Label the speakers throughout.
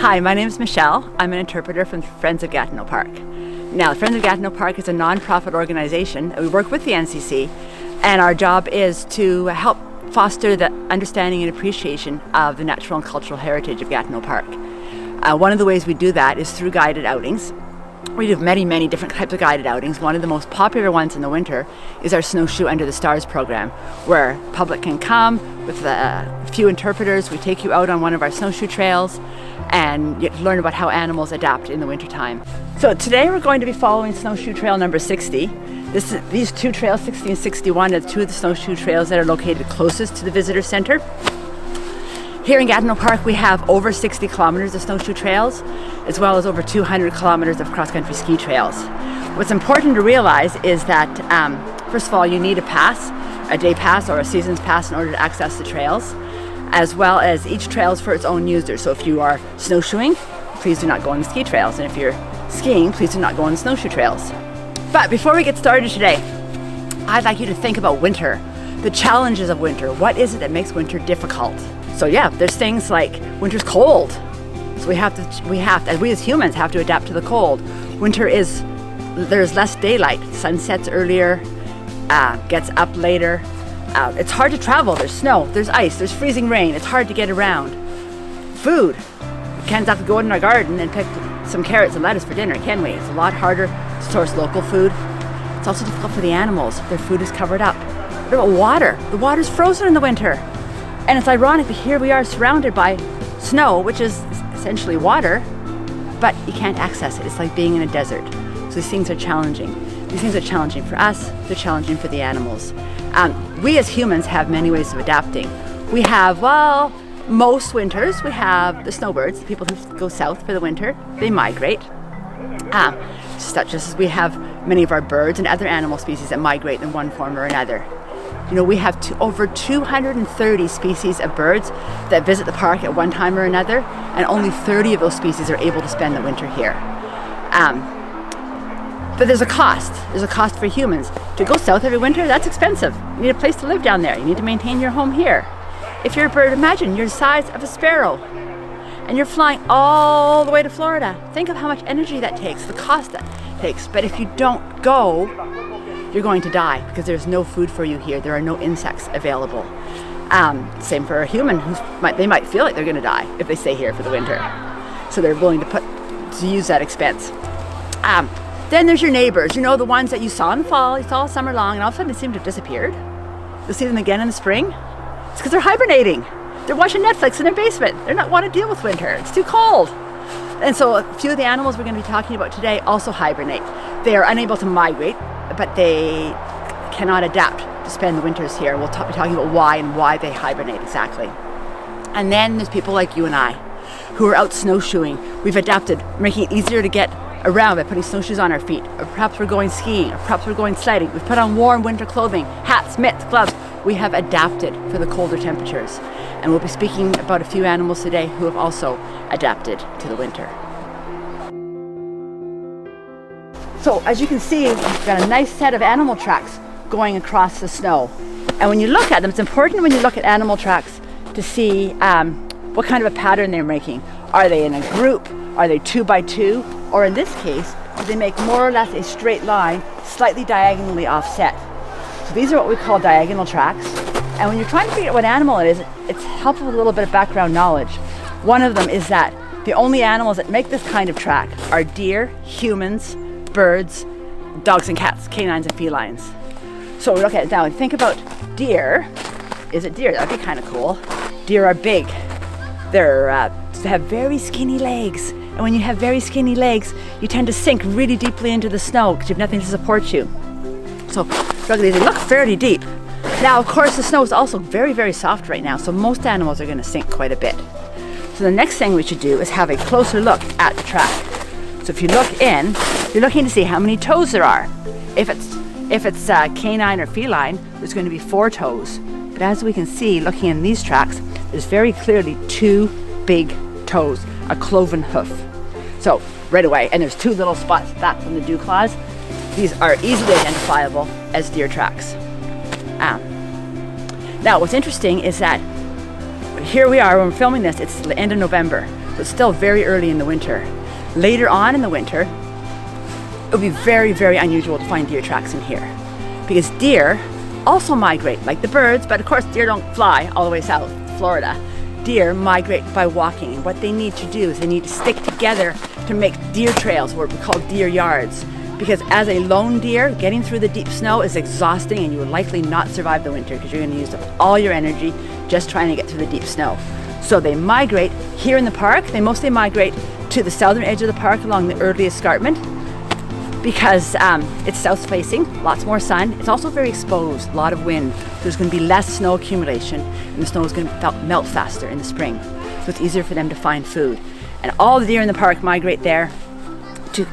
Speaker 1: Hi, my name is Michelle. I'm an interpreter from Friends of Gatineau Park. Now, Friends of Gatineau Park is a non-profit organization. We work with the NCC, and our job is to help foster the understanding and appreciation of the natural and cultural heritage of Gatineau Park. One of the ways we do that is through guided outings. We do many different types of guided outings. One of the most popular ones in the winter is our Snowshoe Under the Stars program, where public can come with a few interpreters. We take you out on one of our snowshoe trails and you learn about how animals adapt in the wintertime. So today we're going to be following snowshoe trail number 60. These two trails, 60 and 61, are two of the snowshoe trails that are located closest to the visitor center. Here in Gatineau Park, we have over 60 kilometers of snowshoe trails, as well as over 200 kilometers of cross-country ski trails. What's important to realize is that, first of all, you need a pass, a day pass or a season's pass in order to access the trails, as well as each trail is for its own user. So if you are snowshoeing, please do not go on the ski trails. And if you're skiing, please do not go on the snowshoe trails. But before we get started today, I'd like you to think about winter, the challenges of winter. What is it that makes winter difficult? So yeah, there's things like winter's cold. So we as humans have to adapt to the cold. There's less daylight, sun sets earlier, gets up later. It's hard to travel, there's snow, there's ice, there's freezing rain, it's hard to get around. Food, we can't have to go in our garden and pick some carrots and lettuce for dinner, can we? It's a lot harder to source local food. It's also difficult for the animals, their food is covered up. What about water? The water's frozen in the winter. And it's ironic that here we are surrounded by snow, which is essentially water, but you can't access it. It's like being in a desert. So these things are challenging. These things are challenging for us, they're challenging for the animals. We as humans have many ways of adapting. We have, most winters, we have the snowbirds, the people who go south for the winter, they migrate. Just as we have many of our birds and other animal species that migrate in one form or another. You know, we have over 230 species of birds that visit the park at one time or another, and only 30 of those species are able to spend the winter here. But there's a cost. There's a cost for humans. To go south every winter, that's expensive. You need a place to live down there. You need to maintain your home here. If you're a bird, imagine you're the size of a sparrow, and you're flying all the way to Florida. Think of how much energy that takes, the cost that takes. But if you don't go, you're going to die because there's no food for you here. There are no insects available. Same for a human they might feel like they're going to die if they stay here for the winter. So they're willing to use that expense. Then there's your neighbors, the ones that you saw in the fall, you saw all summer long, and all of a sudden they seem to have disappeared. You'll see them again in the spring. It's because they're hibernating. They're watching Netflix in their basement. They're not want to deal with winter. It's too cold. And so a few of the animals we're going to be talking about today also hibernate. They are unable to migrate, but they cannot adapt to spend the winters here. We'll be talking about why they hibernate exactly. And then there's people like you and I who are out snowshoeing. We've adapted, making it easier to get around by putting snowshoes on our feet, or perhaps we're going skiing, or perhaps we're going sledding. We've put on warm winter clothing, hats, mitts, gloves. We have adapted for the colder temperatures. And we'll be speaking about a few animals today who have also adapted to the winter. So as you can see, we've got a nice set of animal tracks going across the snow. And when you look at them, it's important when you look at animal tracks to see what kind of a pattern they're making. Are they in a group? Are they 2 by 2? Or in this case, do they make more or less a straight line, slightly diagonally offset? So these are what we call diagonal tracks. And when you're trying to figure out what animal it is, it's helpful with a little bit of background knowledge. One of them is that the only animals that make this kind of track are deer, humans, birds, dogs and cats, canines and felines. So we look at it now and think about deer. Is it deer? That'd be kind of cool. Deer are big. They have very skinny legs. And when you have very skinny legs, you tend to sink really deeply into the snow because you have nothing to support you. So they look fairly deep. Now, of course, the snow is also very soft right now, so most animals are going to sink quite a bit. So the next thing we should do is have a closer look at the track. So if you look in, you're looking to see how many toes there are. If it's canine or feline, there's going to be 4 toes. But as we can see, looking in these tracks, there's very clearly 2 big toes, a cloven hoof. So right away, and there's 2 little spots back from the dew claws. These are easily identifiable as deer tracks. Now what's interesting is that here we are when we're filming this, it's the end of November. So it's still very early in the winter. Later on in the winter, it would be very, very unusual to find deer tracks in here, because deer also migrate like the birds, but of course deer don't fly all the way south, Florida. Deer migrate by walking, and what they need to do is they need to stick together to make deer trails, what we call deer yards. Because as a lone deer, getting through the deep snow is exhausting, and you will likely not survive the winter because you're going to use up all your energy just trying to get through the deep snow. So they migrate here in the park. They mostly migrate to the southern edge of the park along the early escarpment because it's south facing, lots more sun. It's also very exposed, a lot of wind. There's going to be less snow accumulation, and the snow is going to melt faster in the spring. So it's easier for them to find food. And all the deer in the park migrate there to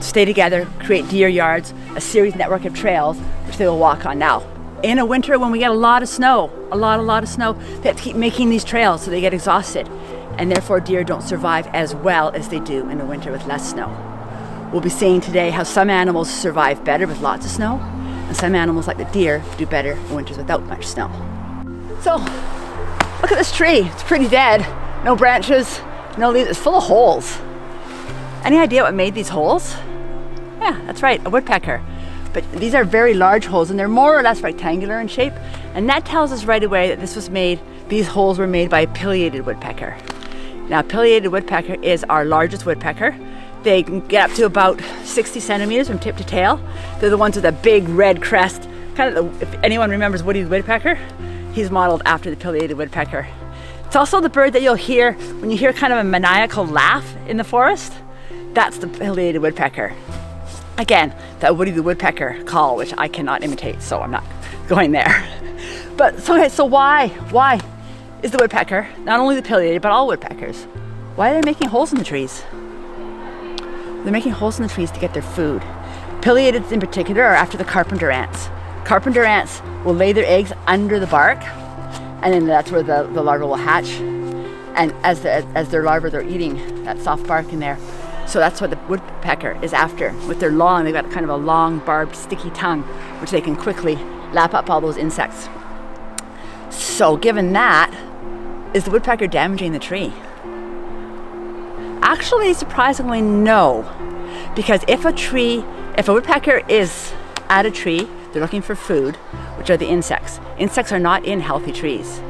Speaker 1: stay together, create deer yards, a series network of trails which they will walk on. Now, in a winter when we get a lot of snow, a lot of snow, they have to keep making these trails so they get exhausted, and therefore deer don't survive as well as they do in the winter with less snow. We'll be seeing today how some animals survive better with lots of snow, and some animals like the deer do better in winters without much snow. So, look at this tree. It's pretty dead. No branches, no leaves. It's full of holes. Any idea what made these holes? Yeah, that's right, a woodpecker. But these are very large holes, and they're more or less rectangular in shape, and that tells us right away that these holes were made by a pileated woodpecker. Now, pileated woodpecker is our largest woodpecker. They can get up to about 60 centimeters from tip to tail. They're the ones with a big red crest. If anyone remembers Woody the woodpecker, he's modeled after the pileated woodpecker. It's also the bird that you'll hear when you hear kind of a maniacal laugh in the forest. That's the pileated woodpecker. Again, that Woody the woodpecker call, which I cannot imitate, so I'm not going there. But so why is the woodpecker, not only the pileated, but all woodpeckers, why are they making holes in the trees? They're making holes in the trees to get their food. Pileateds in particular are after the carpenter ants. Carpenter ants will lay their eggs under the bark, and then that's where the larvae will hatch. And as their larvae, they're eating that soft bark in there. So that's what the woodpecker is after. They've got kind of a long, barbed, sticky tongue, which they can quickly lap up all those insects. So given that, is the woodpecker damaging the tree? Actually, surprisingly, no. Because if a woodpecker is at a tree, they're looking for food, which are the insects. Insects are not in healthy trees.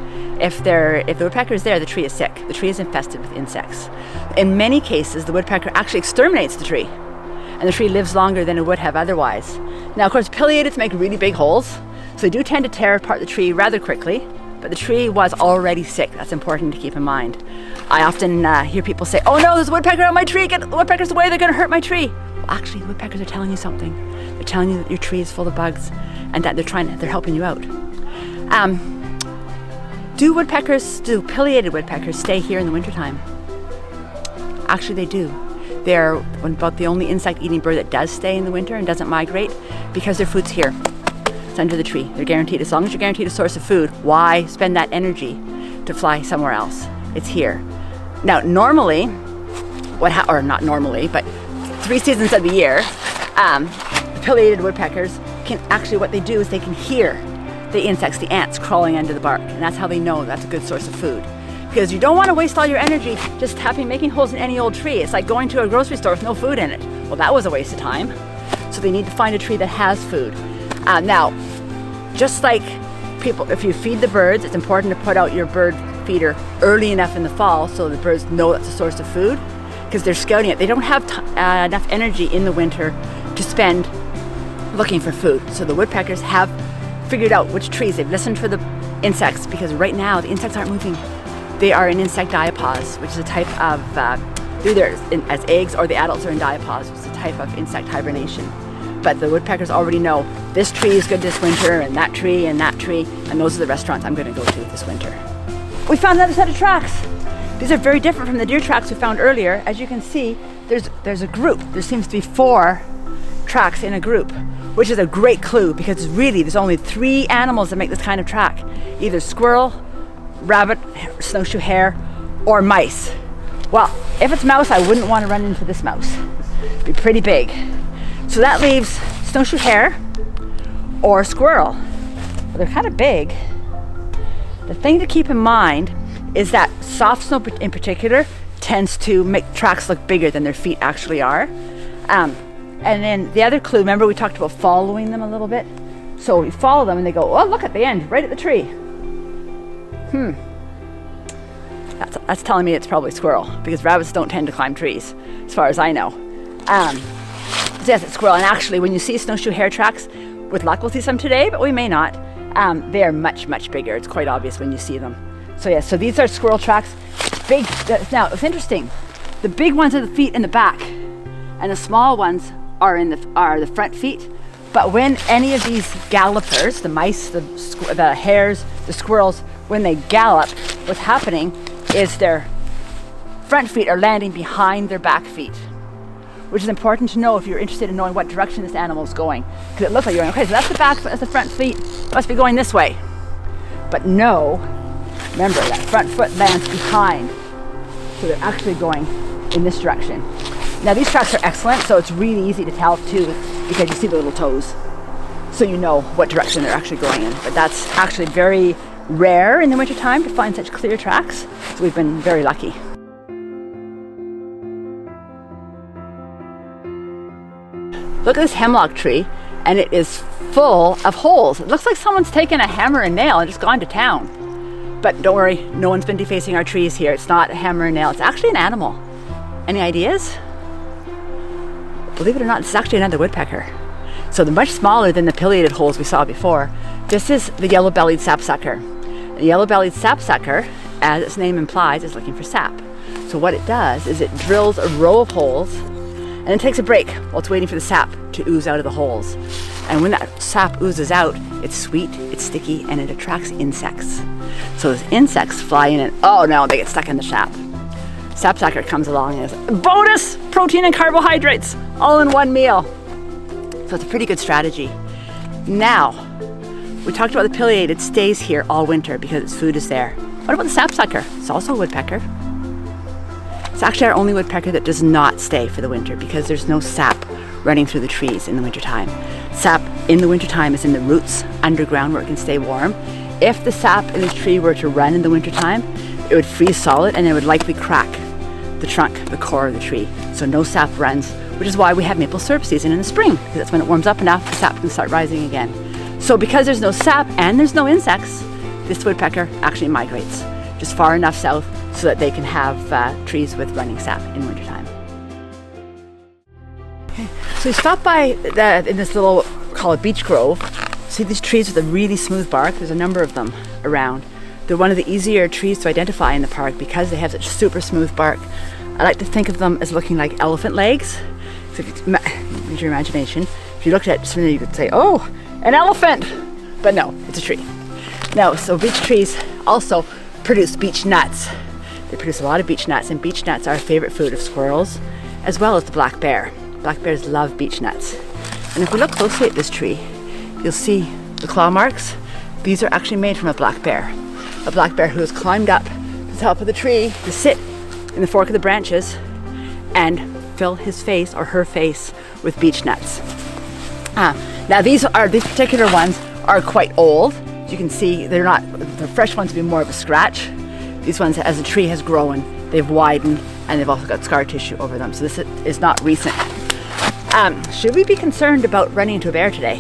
Speaker 1: If the woodpecker is there, the tree is sick. The tree is infested with insects. In many cases, the woodpecker actually exterminates the tree, and the tree lives longer than it would have otherwise. Now, of course, pileateds make really big holes, so they do tend to tear apart the tree rather quickly, but the tree was already sick. That's important to keep in mind. I often hear people say, "Oh no, there's a woodpecker on my tree, get the woodpeckers away, they're gonna hurt my tree." Well, actually, the woodpeckers are telling you something. They're telling you that your tree is full of bugs and that they're helping you out. Do pileated woodpeckers stay here in the wintertime? Actually, they do. They're about the only insect-eating bird that does stay in the winter and doesn't migrate because their food's here. It's under the tree. They're guaranteed. As long as you're guaranteed a source of food, why spend that energy to fly somewhere else? It's here. Now, normally, not normally, but 3 seasons of the year, the pileated woodpeckers what they do is they can hear the insects, the ants crawling under the bark, and that's how they know that's a good source of food. Because you don't want to waste all your energy just making holes in any old tree. It's like going to a grocery store with no food in it. Well, that was a waste of time. So they need to find a tree that has food. Now, just like people, if you feed the birds, it's important to put out your bird feeder early enough in the fall so the birds know that's a source of food, because they're scouting it. They don't have enough energy in the winter to spend looking for food. So the woodpeckers have figured out which trees. They've listened for the insects, because right now the insects aren't moving. They are in insect diapause, which is a type of either as eggs or the adults are in diapause, which is a type of insect hibernation. But the woodpeckers already know this tree is good this winter, and that tree, and those are the restaurants I'm going to go to this winter. We found another set of tracks. These are very different from the deer tracks we found earlier. As you can see, there's a group. There seems to be 4 tracks in a group, which is a great clue, because really there's only 3 animals that make this kind of track: either squirrel, rabbit, snowshoe hare, or mice. Well, if it's mouse, I wouldn't want to run into this mouse. It'd be pretty big. So that leaves snowshoe hare or squirrel. Well, they're kind of big. The thing to keep in mind is that soft snow in particular tends to make tracks look bigger than their feet actually are. And then the other clue, remember we talked about following them a little bit? So you follow them and they go, oh, look at the end, right at the tree. That's telling me it's probably squirrel, because rabbits don't tend to climb trees, as far as I know. So yes, it's squirrel. And actually, when you see snowshoe hare tracks, with luck we'll see some today, but we may not. They are much, much bigger. It's quite obvious when you see them. So yeah, so these are squirrel tracks. Big. Now it's interesting. The big ones are the feet in the back, and the small ones are the front feet. But when any of these gallopers, the mice, the hares, the squirrels, when they gallop, what's happening is their front feet are landing behind their back feet, which is important to know if you're interested in knowing what direction this animal is going. Because it looks like you're going, okay, so that's the back foot, that's the front feet, must be going this way. But no, remember that front foot lands behind, so they're actually going in this direction. Now these tracks are excellent, so it's really easy to tell too, because you see the little toes, so you know what direction they're actually going in. But that's actually very rare in the wintertime to find such clear tracks, so we've been very lucky. Look at this hemlock tree, and it is full of holes. It looks like someone's taken a hammer and nail and just gone to town. But don't worry, no one's been defacing our trees here. It's not a hammer and nail, it's actually an animal. Any ideas? Believe it or not, this is actually another woodpecker. So they're much smaller than the pileated holes we saw before. This is the yellow-bellied sapsucker. The yellow-bellied sapsucker, as its name implies, is looking for sap. So what it does is it drills a row of holes and then takes a break while it's waiting for the sap to ooze out of the holes. And when that sap oozes out, it's sweet, it's sticky, and it attracts insects. So those insects fly in and, oh no, they get stuck in the sap. Sapsucker comes along and is bonus protein and carbohydrates all in one meal. So it's a pretty good strategy. Now, we talked about the pileated. It stays here all winter because its food is there. What about the sapsucker? It's also a woodpecker. It's actually our only woodpecker that does not stay for the winter because there's no sap running through the trees in the wintertime. Sap in the wintertime is in the roots underground where it can stay warm. If the sap in this tree were to run in the wintertime, it would freeze solid and it would likely crack the trunk, the core of the tree. So no sap runs, which is why we have maple syrup season in the spring, because that's when it warms up enough, the sap can start rising again. So because there's no sap and there's no insects, this woodpecker actually migrates just far enough south so that they can have trees with running sap in wintertime. Okay. So we stopped by in this little, call it beech grove. See these trees with a really smooth bark? There's a number of them around. They're one of the easier trees to identify in the park because they have such super smooth bark. I like to think of them as looking like elephant legs. So if you use your imagination, if you looked at it, certainly you could say, oh, an elephant! But no, it's a tree. Now, so beech trees also produce beech nuts. They produce a lot of beech nuts, and beech nuts are a favorite food of squirrels, as well as the black bear. Black bears love beech nuts. And if we look closely at this tree, you'll see the claw marks. These are actually made from a black bear. A black bear who has climbed up to the top of the tree to sit in the fork of the branches and fill his face or her face with beech nuts. Now these particular ones are quite old. As you can see, the fresh ones would be more of a scratch. These ones, as the tree has grown, they've widened and they've also got scar tissue over them. So this is not recent. Should we be concerned about running into a bear today?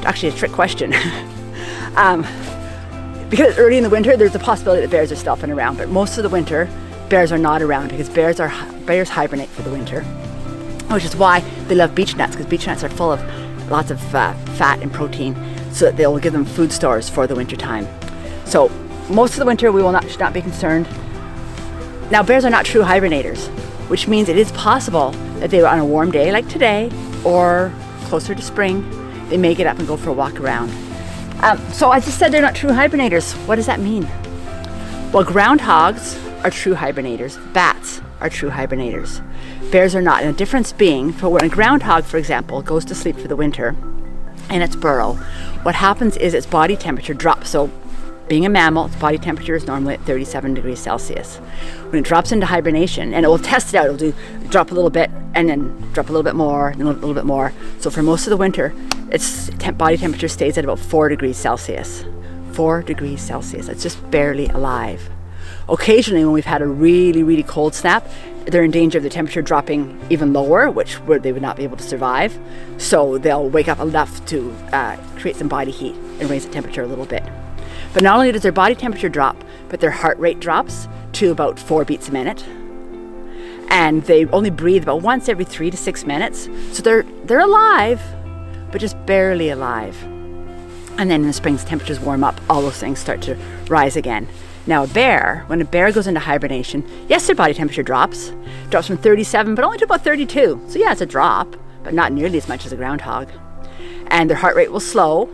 Speaker 1: Actually, a trick question. Because early in the winter, there's a possibility that bears are stomping around, but most of the winter, bears are not around because bears hibernate for the winter, which is why they love beech nuts, because beech nuts are full of lots of fat and protein, so that they'll give them food stores for the winter time. So most of the winter, we should not be concerned. Now, bears are not true hibernators, which means it is possible that they were on a warm day like today, or closer to spring, they may get up and go for a walk around. So I just said they're not true hibernators. What does that mean? Well, groundhogs are true hibernators. Bats are true hibernators. Bears are not. And the difference being, for when a groundhog, for example, goes to sleep for the winter in its burrow, what happens is its body temperature drops. So being a mammal, its body temperature is normally at 37 degrees Celsius. When it drops into hibernation, and it will test it out, it'll drop a little bit and then drop a little bit more and then a little bit more. So for most of the winter, its body temperature stays at about 4 degrees Celsius. 4 degrees Celsius, it's just barely alive. Occasionally, when we've had a really, really cold snap, they're in danger of the temperature dropping even lower, where they would not be able to survive. So they'll wake up enough to create some body heat and raise the temperature a little bit. But not only does their body temperature drop, but their heart rate drops to about 4 beats a minute. And they only breathe about once every 3 to 6 minutes. So they're alive, but just barely alive. And then in the spring, temperatures warm up, all those things start to rise again. Now when a bear goes into hibernation, yes, their body temperature drops from 37, but only to about 32. So yeah, it's a drop, but not nearly as much as a groundhog. And their heart rate will slow.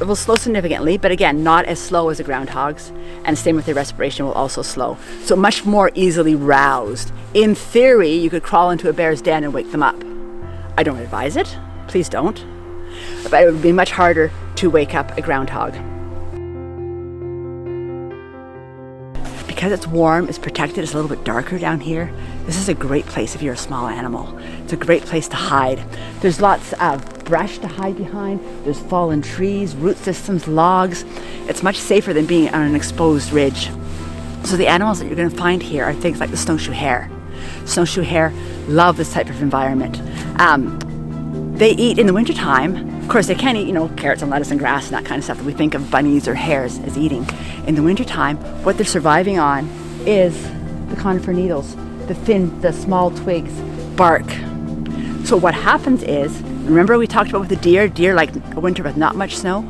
Speaker 1: It will slow significantly, but again, not as slow as a groundhog's. And same with their respiration will also slow. So much more easily roused. In theory, you could crawl into a bear's den and wake them up. I don't advise it. Please don't. But it would be much harder to wake up a groundhog. Because it's warm, it's protected, it's a little bit darker down here. This is a great place if you're a small animal. It's a great place to hide. There's lots of brush to hide behind. There's fallen trees, root systems, logs. It's much safer than being on an exposed ridge. So the animals that you're going to find here are things like the snowshoe hare. Snowshoe hare love this type of environment. They eat in the wintertime. Of course, they can't eat, carrots and lettuce and grass and that kind of stuff that we think of bunnies or hares as eating. In the wintertime, what they're surviving on is the conifer needles, the small twigs, bark. So what happens is, remember we talked about with the deer? Deer like a winter with not much snow.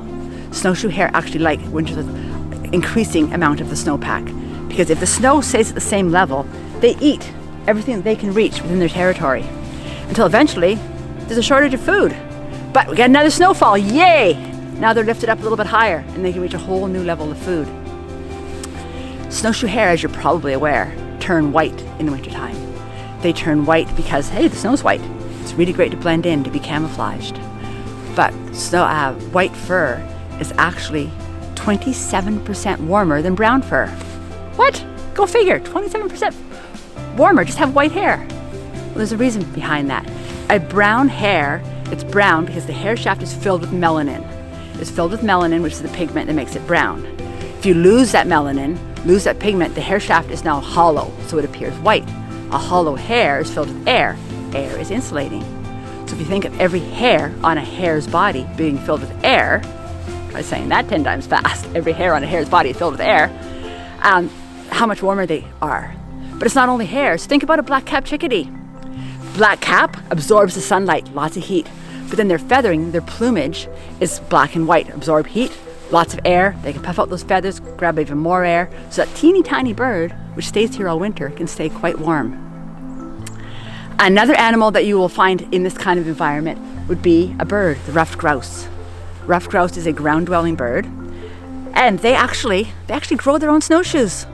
Speaker 1: Snowshoe hare actually like winters with increasing amount of the snowpack. Because if the snow stays at the same level, they eat everything that they can reach within their territory. Until eventually, there's a shortage of food. But we got another snowfall, yay! Now they're lifted up a little bit higher and they can reach a whole new level of food. Snowshoe hare, as you're probably aware, turn white in the wintertime. They turn white because, hey, the snow's white. It's really great to blend in, to be camouflaged. But white fur is actually 27% warmer than brown fur. What? Go figure, 27% warmer, just have white hair. Well, there's a reason behind that. A brown hare, it's brown because the hair shaft is filled with melanin. It's filled with melanin, which is the pigment that makes it brown. If you lose that melanin, lose that pigment, the hair shaft is now hollow, so it appears white. A hollow hair is filled with air. Air is insulating. So if you think of every hair on a hare's body being filled with air, try saying that 10 times fast, every hair on a hare's body is filled with air, how much warmer they are. But it's not only hairs. Think about a black-capped chickadee. Black cap absorbs the sunlight, lots of heat. But then their feathering, their plumage, is black and white, absorb heat, lots of air. They can puff out those feathers, grab even more air. So that teeny tiny bird, which stays here all winter, can stay quite warm. Another animal that you will find in this kind of environment would be a bird, the ruffed grouse. Ruffed grouse is a ground-dwelling bird, and they actually grow their own snowshoes.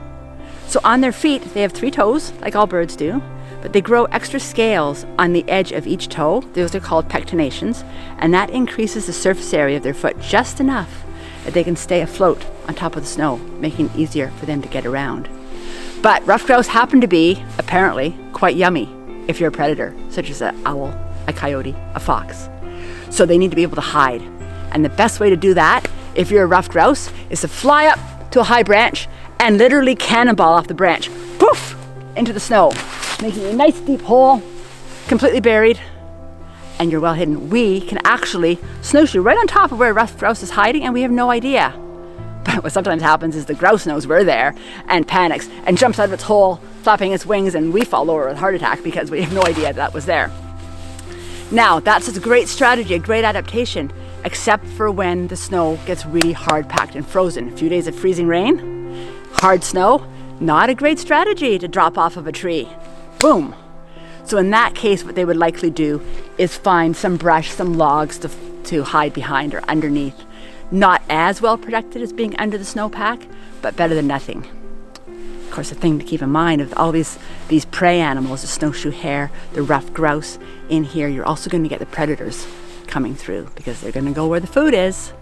Speaker 1: So on their feet, they have 3 toes, like all birds do. But they grow extra scales on the edge of each toe. Those are called pectinations, and that increases the surface area of their foot just enough that they can stay afloat on top of the snow, making it easier for them to get around. But ruffed grouse happen to be, apparently, quite yummy if you're a predator, such as an owl, a coyote, a fox. So they need to be able to hide. And the best way to do that, if you're a ruffed grouse, is to fly up to a high branch and literally cannonball off the branch, poof, into the snow, making a nice deep hole, completely buried, and you're well hidden. We can actually snowshoe right on top of where a ruffed grouse is hiding, and we have no idea. But what sometimes happens is the grouse knows we're there and panics and jumps out of its hole, flapping its wings, and we fall over with a heart attack because we have no idea that was there. Now, that's a great strategy, a great adaptation, except for when the snow gets really hard packed and frozen. A few days of freezing rain, hard snow, not a great strategy to drop off of a tree. Boom. So in that case, what they would likely do is find some brush, some logs to hide behind or underneath. Not as well protected as being under the snowpack, but better than nothing. Of course, the thing to keep in mind of all these prey animals, the snowshoe hare, the ruffed grouse, in here, you're also going to get the predators coming through because they're going to go where the food is.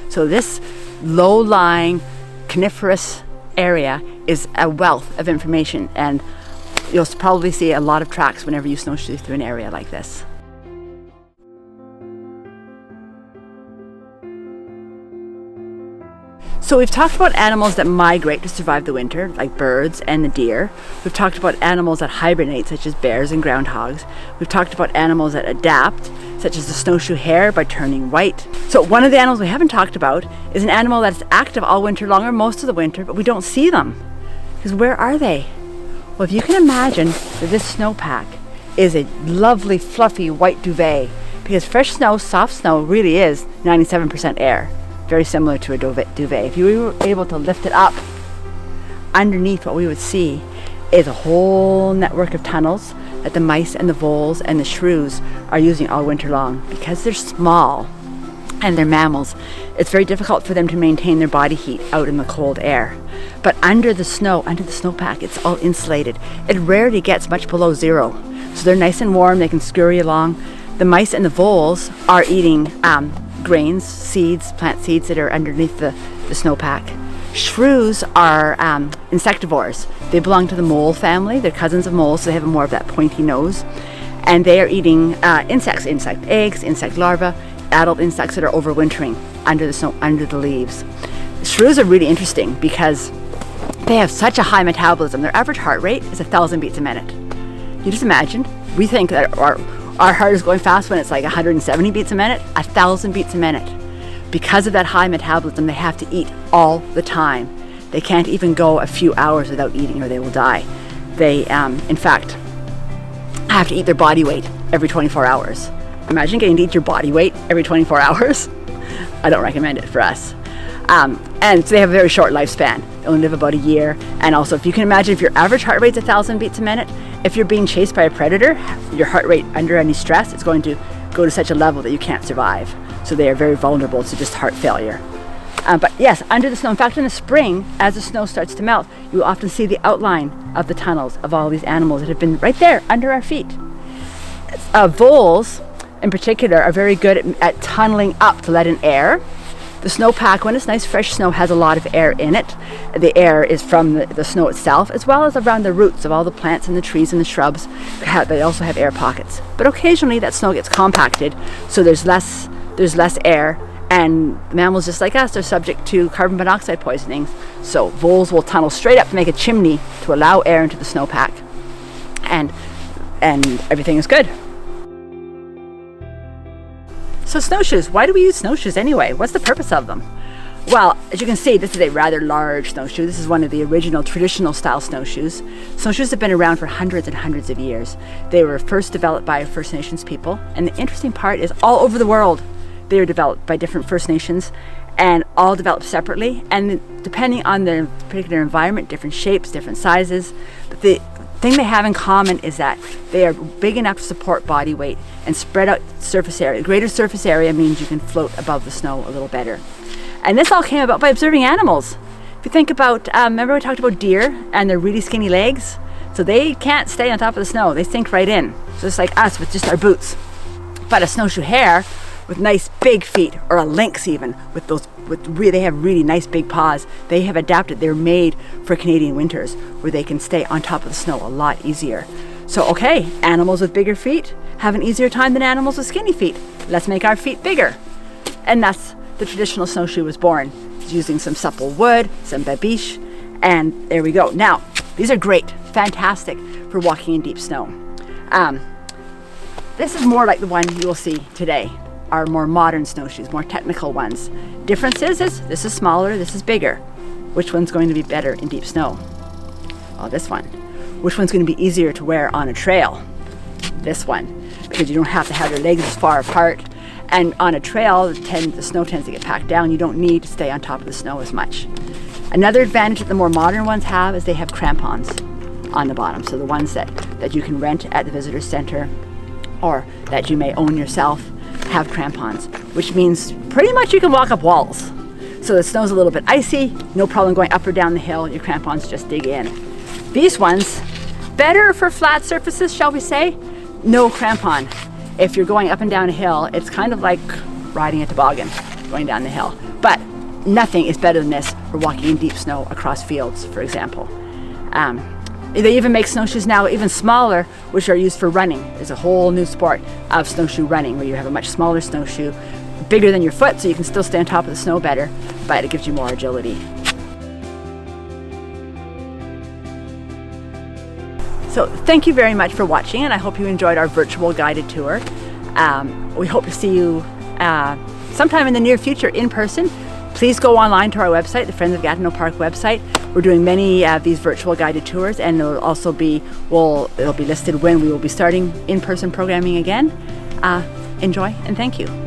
Speaker 1: So this low-lying coniferous area is a wealth of information, and you'll probably see a lot of tracks whenever you snowshoe through an area like this. So we've talked about animals that migrate to survive the winter, like birds and the deer. We've talked about animals that hibernate, such as bears and groundhogs. We've talked about animals that adapt, such as the snowshoe hare by turning white. So one of the animals we haven't talked about is an animal that's active all winter long or most of the winter, but we don't see them. Because where are they? Well, if you can imagine that this snowpack is a lovely, fluffy white duvet, because fresh snow, soft snow, really is 97% air. Very similar to a duvet. If you were able to lift it up, underneath what we would see is a whole network of tunnels that the mice and the voles and the shrews are using all winter long. Because they're small and they're mammals, it's very difficult for them to maintain their body heat out in the cold air. But under the snowpack, it's all insulated. It rarely gets much below zero. So they're nice and warm, they can scurry along. The mice and the voles are eating grains, seeds, plant seeds that are underneath the snowpack. Shrews are insectivores. They belong to the mole family. They're cousins of moles, so they have more of that pointy nose. And they are eating insects, insect eggs, insect larvae, adult insects that are overwintering under the snow, under the leaves. Shrews are really interesting because they have such a high metabolism. Their average heart rate is 1,000 beats a minute. You just imagine, we think that our heart is going fast when it's like 170 beats a minute, 1,000 beats a minute. Because of that high metabolism, they have to eat all the time. They can't even go a few hours without eating or they will die. They, in fact, have to eat their body weight every 24 hours. Imagine getting to eat your body weight every 24 hours. I don't recommend it for us. And so they have a very short lifespan. They only live about a year. And also, if you can imagine, if your average heart rate's 1,000 beats a minute, if you're being chased by a predator, your heart rate under any stress is going to go to such a level that you can't survive. So they are very vulnerable to just heart failure. But yes, under the snow, in fact, in the spring, as the snow starts to melt, you will often see the outline of the tunnels of all these animals that have been right there under our feet. Voles, in particular, are very good at tunneling up to let in air. The snowpack, when it's nice fresh snow, has a lot of air in it. The air is from the snow itself, as well as around the roots of all the plants and the trees and the shrubs. They also have air pockets. But occasionally that snow gets compacted, so there's less air, and mammals just like us are subject to carbon monoxide poisonings. So voles will tunnel straight up to make a chimney to allow air into the snowpack, and everything is good. So snowshoes, why do we use snowshoes anyway? What's the purpose of them? Well, as you can see, this is a rather large snowshoe. This is one of the original traditional style snowshoes. Snowshoes have been around for hundreds and hundreds of years. They were first developed by First Nations people. And the interesting part is all over the world, they were developed by different First Nations and all developed separately. And depending on their particular environment, different shapes, different sizes. But the thing they have in common is that they are big enough to support body weight and spread out surface area. Greater surface area means you can float above the snow a little better. And this all came about by observing animals. If you think about, remember we talked about deer and their really skinny legs? So they can't stay on top of the snow, they sink right in. So it's like us with just our boots. But a snowshoe hare with nice big feet, or a lynx even, they have really nice big paws. They have adapted, they're made for Canadian winters where they can stay on top of the snow a lot easier. So okay, animals with bigger feet have an easier time than animals with skinny feet. Let's make our feet bigger. And thus the traditional snowshoe was born, using some supple wood, some babiche, and there we go. Now, these are great, fantastic for walking in deep snow. This is more like the one you will see today, our more modern snowshoes, more technical ones. Difference is this is smaller, this is bigger. Which one's going to be better in deep snow? Oh, this one. Which one's going to be easier to wear on a trail? This one, because you don't have to have your legs as far apart. And on a trail, the snow tends to get packed down. You don't need to stay on top of the snow as much. Another advantage that the more modern ones have is they have crampons on the bottom. So the ones that you can rent at the visitor center or that you may own yourself have crampons, which means pretty much you can walk up walls. So the snow's a little bit icy, no problem going up or down the hill, your crampons just dig in. These ones, better for flat surfaces, shall we say, no crampon. If you're going up and down a hill, it's kind of like riding a toboggan going down the hill. But nothing is better than this for walking in deep snow across fields, for example. They even make snowshoes now even smaller, which are used for running. There's a whole new sport of snowshoe running where you have a much smaller snowshoe bigger than your foot, so you can still stay on top of the snow better, but it gives you more agility. So thank you very much for watching, and I hope you enjoyed our virtual guided tour. We hope to see you sometime in the near future in person. Please go online to our website, the Friends of Gatineau Park website. We're doing many of these virtual guided tours, and it'll also be, it'll be listed when we will be starting in-person programming again. Enjoy, and thank you.